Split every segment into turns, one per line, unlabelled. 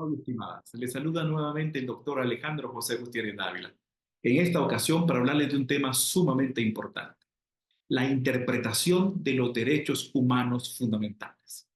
Estimados y estimadas, les saluda nuevamente el doctor Alejandro José Gutiérrez Dávila. En esta ocasión para hablarles de un tema sumamente importante, la interpretación de los derechos humanos fundamentales.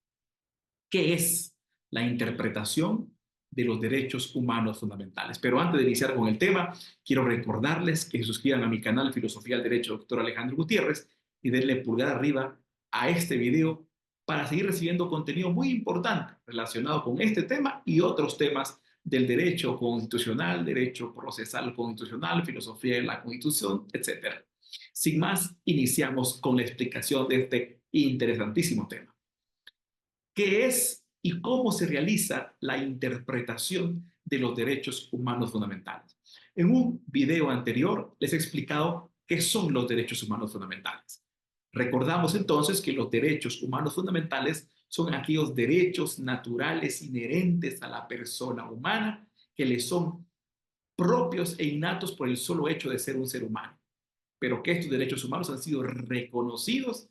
¿Qué es la interpretación de los derechos humanos fundamentales? Pero antes de iniciar con el tema, quiero recordarles que se suscriban a mi canal Filosofía del Derecho, doctor Alejandro Gutiérrez, y denle pulgar arriba a este video para seguir recibiendo contenido muy importante relacionado con este tema y otros temas del derecho constitucional, derecho procesal constitucional, filosofía de la Constitución, etc. Sin más, iniciamos con la explicación de este interesantísimo tema. ¿Qué es y cómo se realiza la interpretación de los derechos humanos fundamentales? En un video anterior les he explicado qué son los derechos humanos fundamentales. Recordamos entonces que los derechos humanos fundamentales son aquellos derechos naturales inherentes a la persona humana que le son propios e innatos por el solo hecho de ser un ser humano, pero que estos derechos humanos han sido reconocidos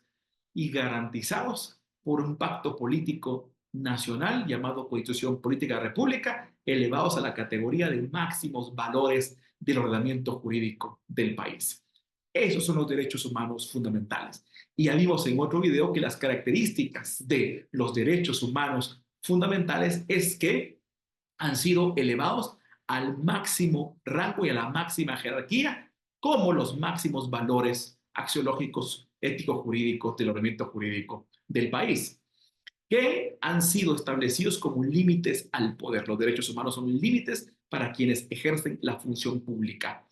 y garantizados por un pacto político nacional llamado Constitución Política de la República, elevados a la categoría de máximos valores del ordenamiento jurídico del país. Esos son los derechos humanos fundamentales. Y ya vimos en otro video que las características de los derechos humanos fundamentales es que han sido elevados al máximo rango y a la máxima jerarquía como los máximos valores axiológicos, éticos, jurídicos del ordenamiento jurídico del país, que han sido establecidos como límites al poder. Los derechos humanos son límites para quienes ejercen la función pública.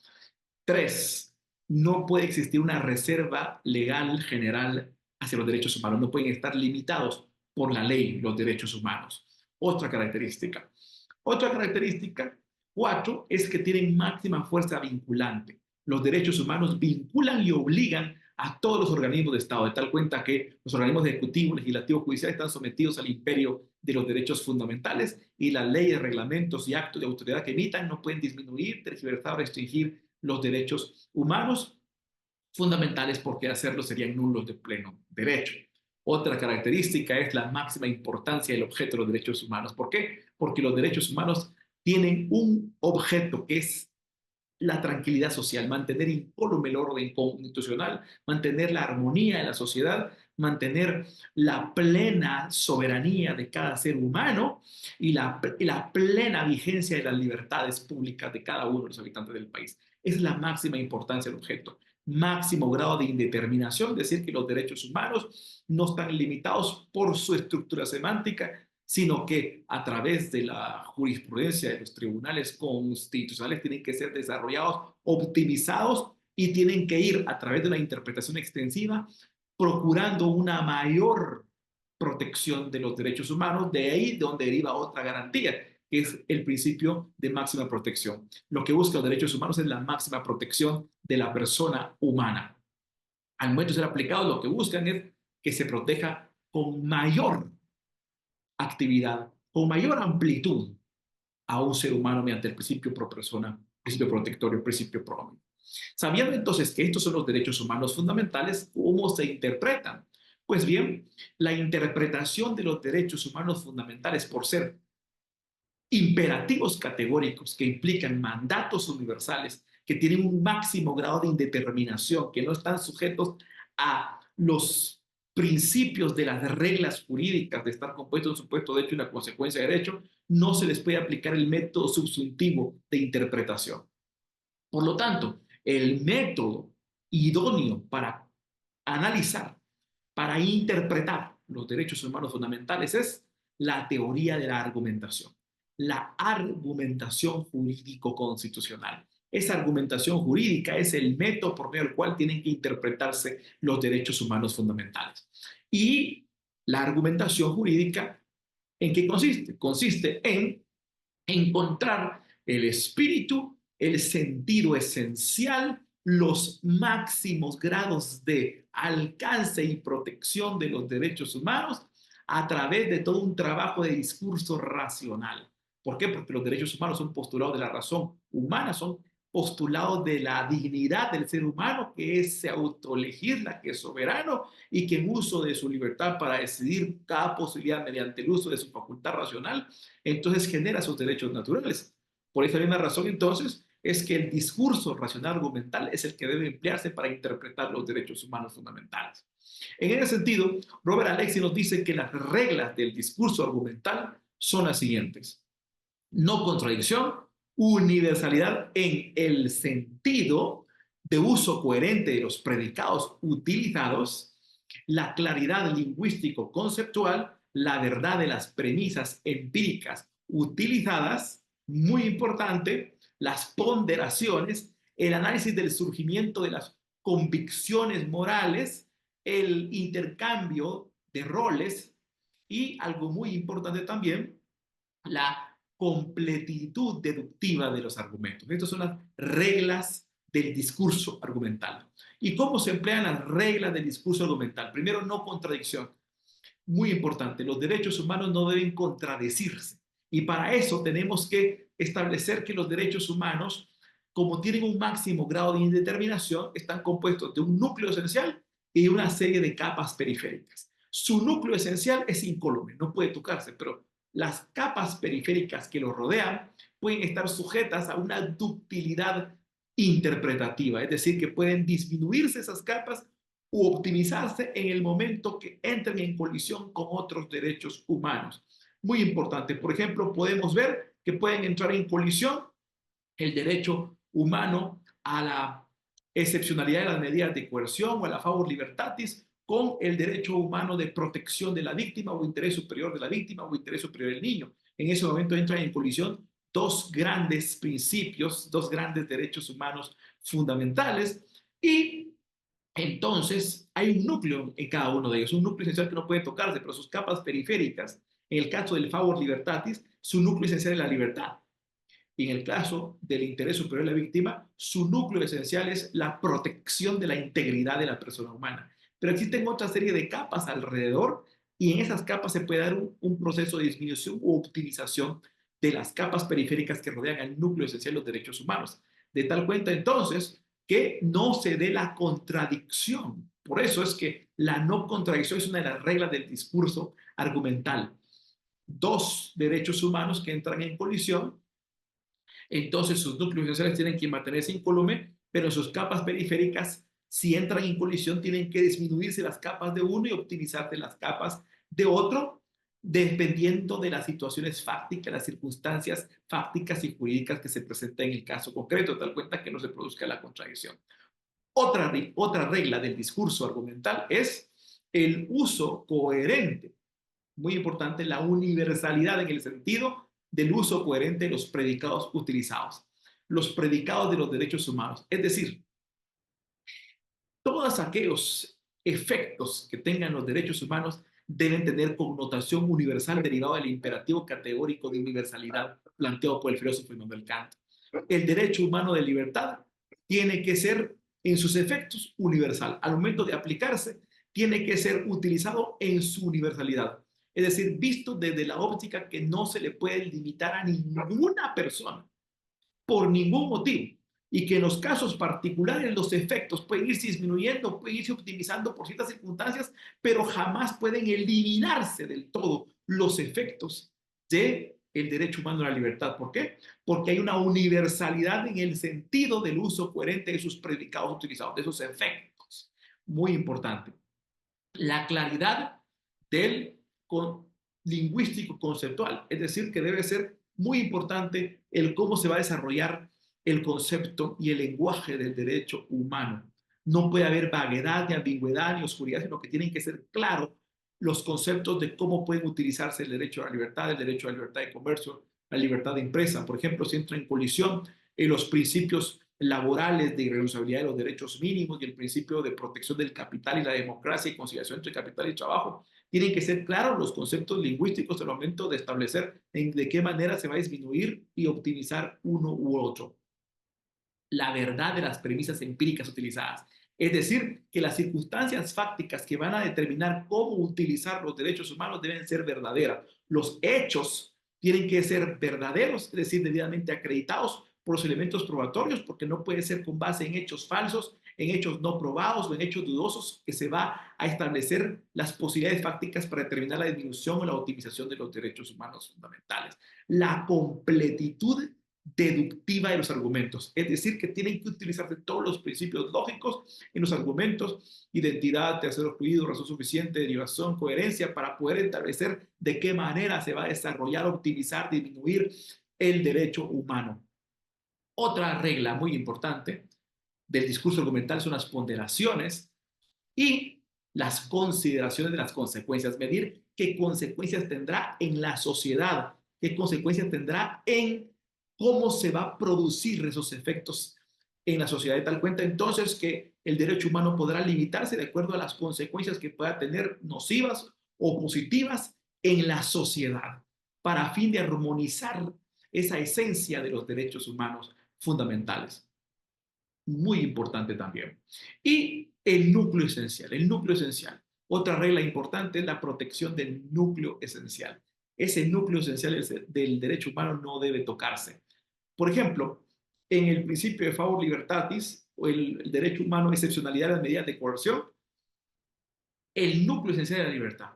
3. No puede existir una reserva legal general hacia los derechos humanos. No pueden estar limitados por la ley los derechos humanos. Otra característica. Otra característica, 4, es que tienen máxima fuerza vinculante. Los derechos humanos vinculan y obligan a todos los organismos de Estado, de tal cuenta que los organismos ejecutivos, legislativos, judiciales están sometidos al imperio de los derechos fundamentales y las leyes, reglamentos y actos de autoridad que emitan no pueden disminuir, tergiversar o restringir los derechos humanos fundamentales porque hacerlo serían nulos de pleno derecho. Otra característica es la máxima importancia del objeto de los derechos humanos. ¿Por qué? Porque los derechos humanos tienen un objeto que es la tranquilidad social, mantener incólume el orden constitucional, mantener la armonía de la sociedad, mantener la plena soberanía de cada ser humano y la plena vigencia de las libertades públicas de cada uno de los habitantes del país. Es la máxima importancia del objeto. Máximo grado de indeterminación, es decir, que los derechos humanos no están limitados por su estructura semántica, sino que a través de la jurisprudencia de los tribunales constitucionales tienen que ser desarrollados, optimizados y tienen que ir a través de una interpretación extensiva, procurando una mayor protección de los derechos humanos, de ahí donde deriva otra garantía, que es el principio de máxima protección. Lo que busca los derechos humanos es la máxima protección de la persona humana. Al momento de ser aplicados, lo que buscan es que se proteja con mayor actividad, con mayor amplitud a un ser humano mediante el principio pro persona, principio protectorio, principio pro hombre. Sabiendo entonces que estos son los derechos humanos fundamentales, ¿cómo se interpretan? Pues bien, la interpretación de los derechos humanos fundamentales por ser imperativos categóricos que implican mandatos universales, que tienen un máximo grado de indeterminación, que no están sujetos a los principios de las reglas jurídicas de estar compuesto de un supuesto de hecho y una consecuencia de derecho, no se les puede aplicar el método subsuntivo de interpretación. Por lo tanto, el método idóneo para analizar, para interpretar los derechos humanos fundamentales es la teoría de la argumentación, la argumentación jurídico-constitucional. Esa argumentación jurídica es el método por medio del cual tienen que interpretarse los derechos humanos fundamentales. Y la argumentación jurídica, ¿en qué consiste? Consiste en encontrar el espíritu, el sentido esencial, los máximos grados de alcance y protección de los derechos humanos a través de todo un trabajo de discurso racional. ¿Por qué? Porque los derechos humanos son postulados de la razón humana, son postulado de la dignidad del ser humano, que es se autolegisla, que es soberano y que en uso de su libertad para decidir cada posibilidad mediante el uso de su facultad racional, entonces genera sus derechos naturales. Por esa misma razón, entonces, es que el discurso racional argumental es el que debe emplearse para interpretar los derechos humanos fundamentales. En ese sentido, Robert Alexis nos dice que las reglas del discurso argumental son las siguientes: no contradicción, universalidad en el sentido de uso coherente de los predicados utilizados, la claridad lingüístico-conceptual, la verdad de las premisas empíricas utilizadas, muy importante, las ponderaciones, el análisis del surgimiento de las convicciones morales, el intercambio de roles y algo muy importante también, la completitud deductiva de los argumentos. Estas son las reglas del discurso argumental. ¿Y cómo se emplean las reglas del discurso argumental? Primero, no contradicción. Muy importante, los derechos humanos no deben contradecirse. Y para eso tenemos que establecer que los derechos humanos, como tienen un máximo grado de indeterminación, están compuestos de un núcleo esencial y una serie de capas periféricas. Su núcleo esencial es incólume, no puede tocarse, pero las capas periféricas que lo rodean pueden estar sujetas a una ductilidad interpretativa, es decir, que pueden disminuirse esas capas u optimizarse en el momento que entren en colisión con otros derechos humanos. Muy importante, por ejemplo, podemos ver que pueden entrar en colisión el derecho humano a la excepcionalidad de las medidas de coerción o a la favor libertatis con el derecho humano de protección de la víctima o interés superior de la víctima o interés superior del niño. En ese momento entran en colisión dos grandes principios, dos grandes derechos humanos fundamentales, y entonces hay un núcleo en cada uno de ellos, un núcleo esencial que no puede tocarse, pero sus capas periféricas, en el caso del favor libertatis, su núcleo esencial es la libertad. Y en el caso del interés superior de la víctima, su núcleo esencial es la protección de la integridad de la persona humana. Pero existen otra serie de capas alrededor, y en esas capas se puede dar un proceso de disminución u optimización de las capas periféricas que rodean al núcleo esencial de los derechos humanos. De tal cuenta entonces que no se dé la contradicción. Por eso es que la no contradicción es una de las reglas del discurso argumental. Dos derechos humanos que entran en colisión, entonces sus núcleos esenciales tienen que mantenerse incólume, pero sus capas periféricas, si entran en colisión, tienen que disminuirse las capas de uno y optimizarse las capas de otro, dependiendo de las situaciones fácticas, las circunstancias fácticas y jurídicas que se presentan en el caso concreto, de tal cuenta que no se produzca la contradicción. Otra regla del discurso argumental es el uso coherente. Muy importante, la universalidad en el sentido del uso coherente de los predicados utilizados, los predicados de los derechos humanos. Es decir, todos aquellos efectos que tengan los derechos humanos deben tener connotación universal derivada del imperativo categórico de universalidad planteado por el filósofo Immanuel Kant. El derecho humano de libertad tiene que ser en sus efectos universal. Al momento de aplicarse, tiene que ser utilizado en su universalidad. Es decir, visto desde la óptica que no se le puede limitar a ninguna persona por ningún motivo, y que en los casos particulares los efectos pueden irse disminuyendo, pueden irse optimizando por ciertas circunstancias, pero jamás pueden eliminarse del todo los efectos de el derecho humano a la libertad. ¿Por qué? Porque hay una universalidad en el sentido del uso coherente de sus predicados utilizados, de sus efectos. Muy importante. La claridad del lingüístico conceptual, es decir, que debe ser muy importante el cómo se va a desarrollar el concepto y el lenguaje del derecho humano. No puede haber vaguedad, ni ambigüedad, ni oscuridad, sino que tienen que ser claros los conceptos de cómo pueden utilizarse el derecho a la libertad, el derecho a la libertad de comercio, la libertad de empresa. Por ejemplo, si entra en colisión en los principios laborales de irrenunciabilidad de los derechos mínimos y el principio de protección del capital y la democracia y conciliación entre capital y trabajo, tienen que ser claros los conceptos lingüísticos al momento de establecer de qué manera se va a disminuir y optimizar uno u otro. La verdad de las premisas empíricas utilizadas. Es decir, que las circunstancias fácticas que van a determinar cómo utilizar los derechos humanos deben ser verdaderas. Los hechos tienen que ser verdaderos, es decir, debidamente acreditados por los elementos probatorios, porque no puede ser con base en hechos falsos, en hechos no probados o en hechos dudosos que se va a establecer las posibilidades fácticas para determinar la disminución o la optimización de los derechos humanos fundamentales. La completitud deductiva de los argumentos, es decir, que tienen que utilizarse todos los principios lógicos en los argumentos: identidad, tercero fluido, razón suficiente, derivación, coherencia, para poder establecer de qué manera se va a desarrollar, optimizar, disminuir el derecho humano. Otra regla muy importante del discurso argumental son las ponderaciones y las consideraciones de las consecuencias. Medir qué consecuencias tendrá en la sociedad, qué consecuencias tendrá en cómo se va a producir esos efectos en la sociedad, de tal cuenta entonces que el derecho humano podrá limitarse de acuerdo a las consecuencias que pueda tener, nocivas o positivas, en la sociedad, para fin de armonizar esa esencia de los derechos humanos fundamentales. Muy importante también. Y el núcleo esencial, el núcleo esencial. Otra regla importante es la protección del núcleo esencial. Ese núcleo esencial del derecho humano no debe tocarse. Por ejemplo, en el principio de favor libertatis, o el derecho humano, excepcionalidad de las medidas de coerción, el núcleo esencial de la libertad,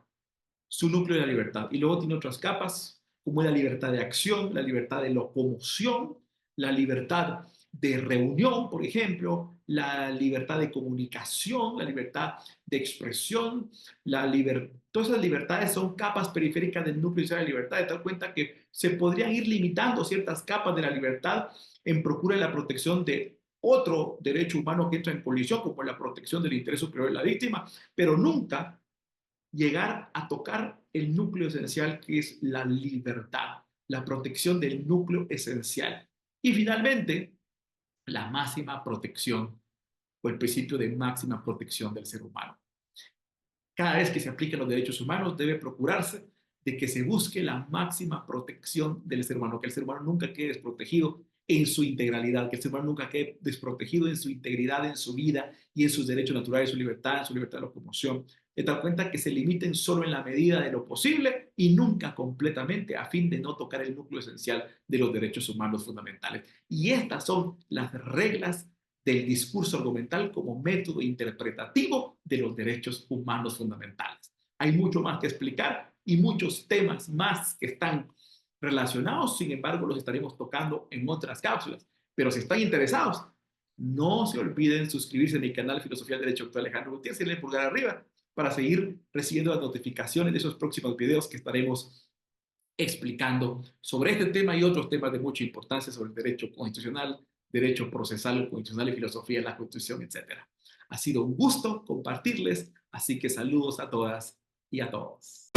su núcleo de la libertad. Y luego tiene otras capas, como la libertad de acción, la libertad de locomoción, la libertad de reunión, por ejemplo, la libertad de comunicación, la libertad de expresión, todas esas libertades son capas periféricas del núcleo de la libertad, de tal cuenta que se podrían ir limitando ciertas capas de la libertad en procura de la protección de otro derecho humano que entra en colisión, como la protección del interés superior de la víctima, pero nunca llegar a tocar el núcleo esencial, que es la libertad, la protección del núcleo esencial. Y finalmente, la máxima protección, o el principio de máxima protección del ser humano. Cada vez que se apliquen los derechos humanos debe procurarse de que se busque la máxima protección del ser humano, que el ser humano nunca quede desprotegido en su integralidad, que el ser humano nunca quede desprotegido en su integridad, en su vida y en sus derechos naturales, en su libertad de locomoción, de tal cuenta que se limiten solo en la medida de lo posible y nunca completamente, a fin de no tocar el núcleo esencial de los derechos humanos fundamentales. Y estas son las reglas del discurso argumental como método interpretativo de los derechos humanos fundamentales. Hay mucho más que explicar y muchos temas más que están relacionados, sin embargo, los estaremos tocando en otras cápsulas. Pero si están interesados, no se olviden suscribirse a mi canal Filosofía del Derecho, Dr. Alejandro Gutiérrez, y darle el pulgar arriba para seguir recibiendo las notificaciones de esos próximos videos que estaremos explicando sobre este tema y otros temas de mucha importancia sobre el derecho constitucional, derecho procesal, constitucional y filosofía de la Constitución, etc. Ha sido un gusto compartirles, así que saludos a todas y a todos.